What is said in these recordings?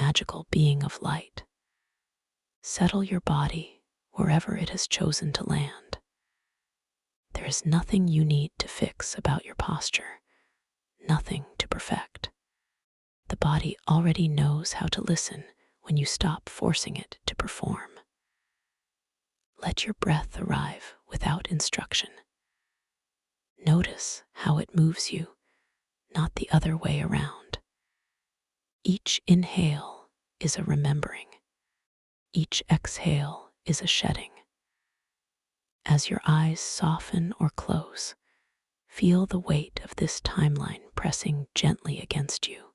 magical being of light. Settle your body wherever it has chosen to land. There is nothing you need to fix about your posture, nothing to perfect. The body already knows how to listen when you stop forcing it to perform. Let your breath arrive without instruction. Notice how it moves you, not the other way around. Each inhale is a remembering. Each exhale is a shedding. As your eyes soften or close, feel the weight of this timeline pressing gently against you,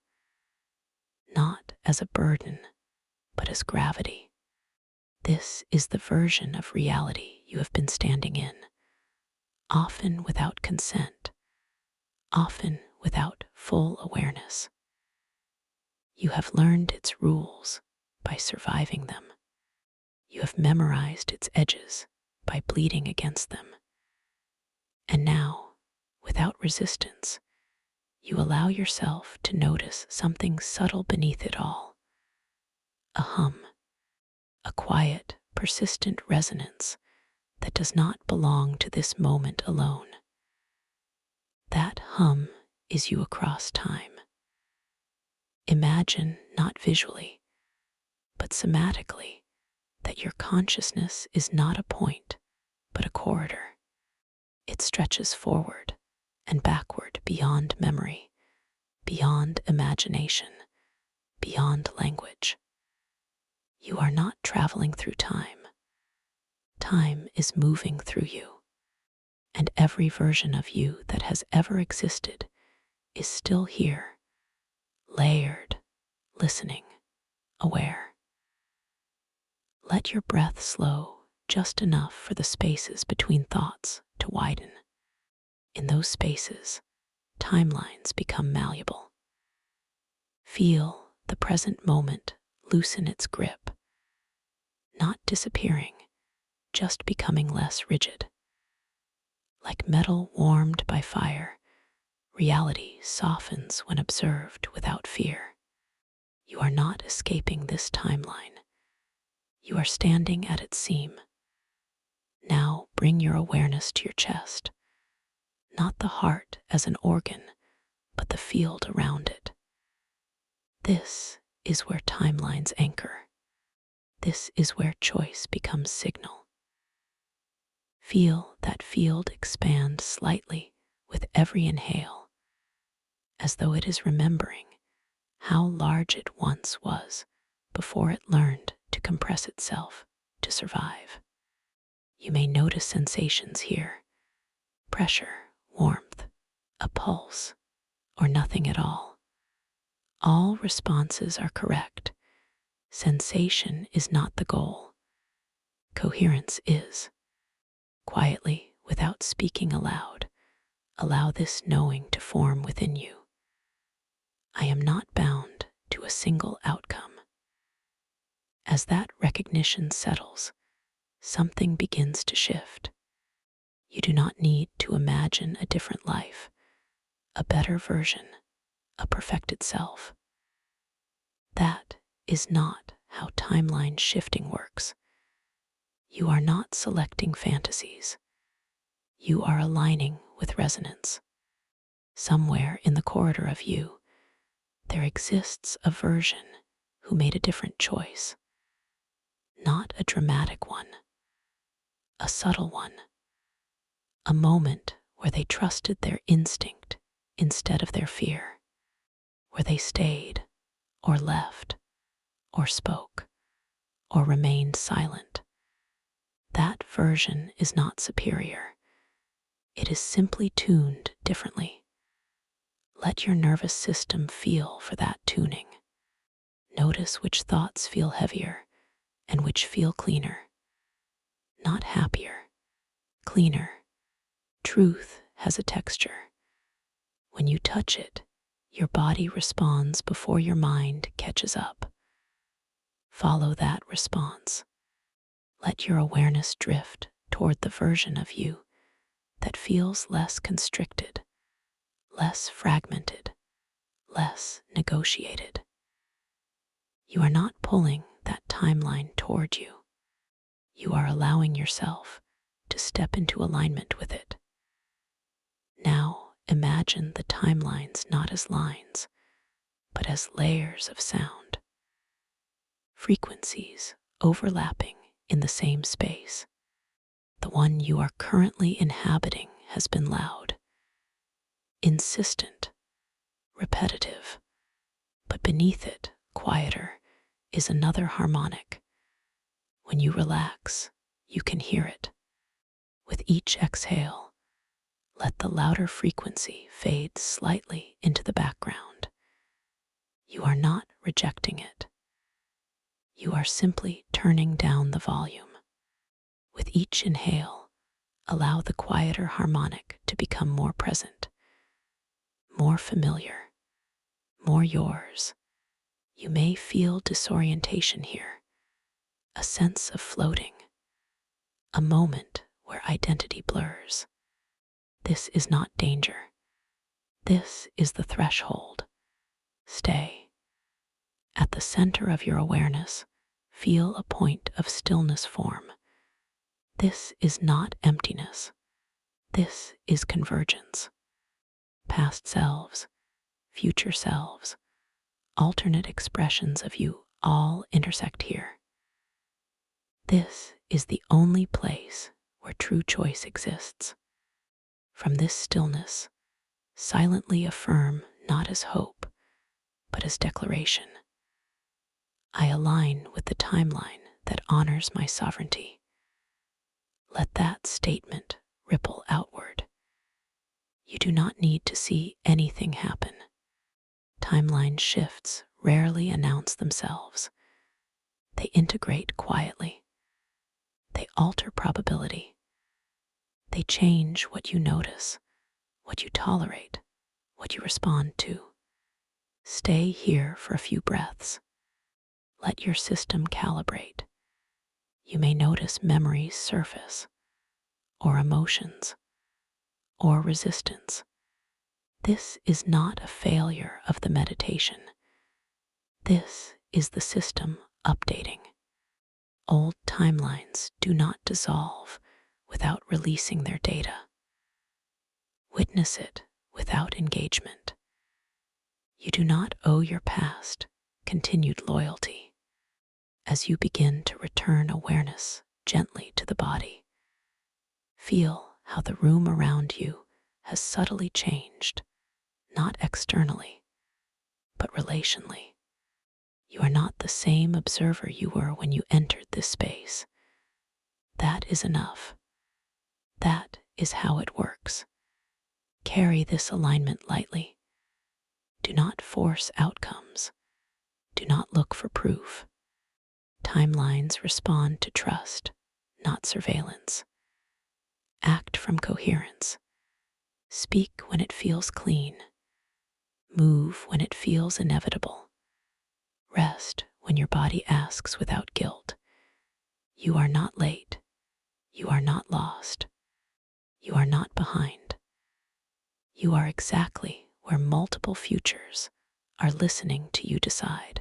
not as a burden, but as gravity. This is the version of reality you have been standing in, often without consent, often without full awareness. You have learned its rules by surviving them. You have memorized its edges by bleeding against them. And now, without resistance, you allow yourself to notice something subtle beneath it all. A hum, a quiet, persistent resonance that does not belong to this moment alone. That hum is you across time. Imagine, not visually, but somatically, that your consciousness is not a point, but a corridor. It stretches forward and backward beyond memory, beyond imagination, beyond language. You are not traveling through time. Time is moving through you, and every version of you that has ever existed is still here, layered, listening, aware. Let your breath slow just enough for the spaces between thoughts to widen. In those spaces, timelines become malleable. Feel the present moment loosen its grip, not disappearing, just becoming less rigid. Like metal warmed by fire, reality softens when observed without fear. You are not escaping this timeline. You are standing at its seam. Now bring your awareness to your chest, not the heart as an organ, but the field around it. This is where timelines anchor. This is where choice becomes signal. Feel that field expand slightly with every inhale, as though it is remembering how large it once was before it learned to compress itself to survive. You may notice sensations here: pressure, warmth, a pulse, or nothing at all. All responses are correct. Sensation is not the goal. Coherence is. Quietly, without speaking aloud, allow this knowing to form within you. I am not bound to a single outcome. As that recognition settles, something begins to shift. You do not need to imagine a different life, a better version, a perfected self. That is not how timeline shifting works. You are not selecting fantasies. You are aligning with resonance. Somewhere in the corridor of you, there exists a version who made a different choice. Not a dramatic one, a subtle one. A moment where they trusted their instinct instead of their fear, where they stayed, or left, or spoke, or remained silent. That version is not superior. It is simply tuned differently. Let your nervous system feel for that tuning. Notice which thoughts feel heavier and which feel cleaner. Not happier, cleaner. Truth has a texture. When you touch it, your body responds before your mind catches up. Follow that response. Let your awareness drift toward the version of you that feels less constricted, less fragmented, less negotiated. You are not pulling that timeline toward you. You are allowing yourself to step into alignment with it. Now imagine the timelines not as lines, but as layers of sound, frequencies overlapping in the same space. The one you are currently inhabiting has been loud, insistent, repetitive, but beneath it, quieter, is another harmonic. When you relax, you can hear it. With each exhale, let the louder frequency fade slightly into the background. You are not rejecting it. You are simply turning down the volume. With each inhale, allow the quieter harmonic to become more present, more familiar, more yours. You may feel disorientation here, a sense of floating, a moment where identity blurs. This is not danger. This is the threshold. Stay. At the center of your awareness, feel a point of stillness form. This is not emptiness. This is convergence. Past selves, future selves, alternate expressions of you all intersect here. This is the only place where true choice exists. From this stillness, silently affirm not as hope, but as declaration. I align with the timeline that honors my sovereignty. Let that statement ripple outward. You do not need to see anything happen. Timeline shifts rarely announce themselves. They integrate quietly. They alter probability. They change what you notice, what you tolerate, what you respond to. Stay here for a few breaths. Let your system calibrate. You may notice memories surface, or emotions, or resistance. This is not a failure of the meditation. This is the system updating. Old timelines do not dissolve without releasing their data. Witness it without engagement. You do not owe your past continued loyalty. As you begin to return awareness gently to the body, feel how the room around you has subtly changed, not externally, but relationally. You are not the same observer you were when you entered this space. That is enough. That is how it works. Carry this alignment lightly. Do not force outcomes. Do not look for proof. Timelines respond to trust, not surveillance. Act from coherence. Speak when it feels clean. Move when it feels inevitable. Rest when your body asks without guilt. You are not late. You are not lost. You are not behind. You are exactly where multiple futures are listening to you decide.